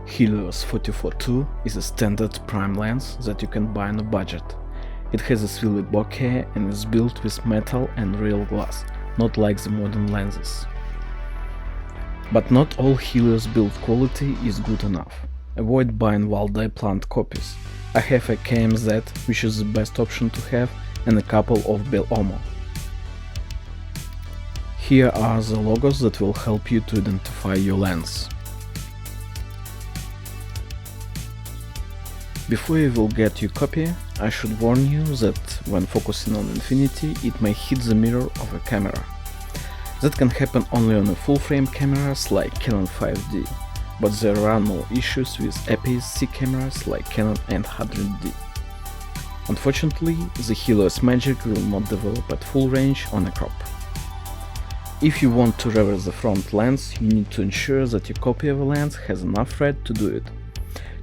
Helios 44-2 is a standard prime lens that you can buy on a budget. It has a swirly bokeh and is built with metal and real glass, not like the modern lenses. But not all Helios build quality is good enough. Avoid buying Waldai plant copies. I have a KMZ, which is the best option to have, and a couple of Bel Omo. Here are the logos that will help you to identify your lens. Before you will get your copy, I should warn you that when focusing on infinity, it may hit the mirror of a camera. That can happen only on full-frame cameras like Canon 5D, but there are no issues with APS-C cameras like Canon 800D. Unfortunately, the Helios Magic will not develop at full range on a crop. If you want to reverse the front lens, you need to ensure that your copy of a lens has enough thread to do it.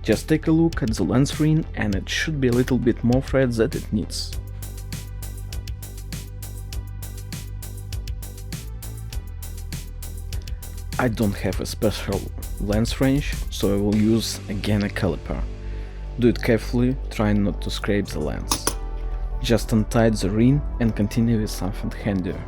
Just take a look at the lens ring and it should be a little bit more thread than it needs. I don't have a special lens range, so I will use again a caliper. Do it carefully, trying not to scrape the lens. Just untie the ring and continue with something handier.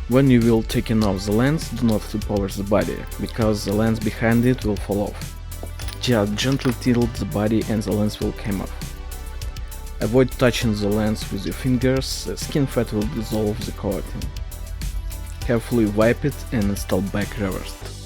When you will taking off the lens, do not flip over the body, because the lens behind it will fall off. Just gently tilt the body and the lens will come off. Avoid touching the lens with your fingers, the skin fat will dissolve the coating. Carefully wipe it and install back reversed.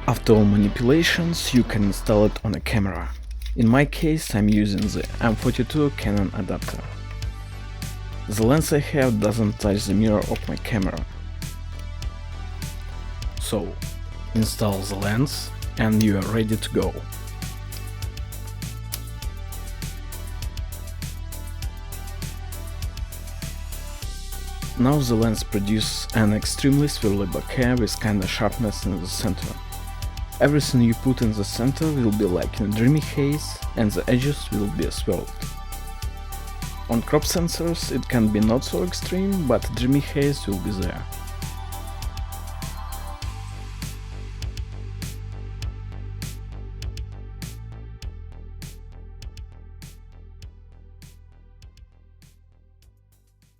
After all manipulations, you can install it on a camera. In my case, I'm using the M42 Canon adapter. The lens I have doesn't touch the mirror of my camera. So, install the lens and you are ready to go. Now the lens produces an extremely swirly bokeh with kinda sharpness in the center. Everything you put in the center will be like in a dreamy haze and the edges will be swirled. On crop sensors it can be not so extreme, but dreamy haze will be there.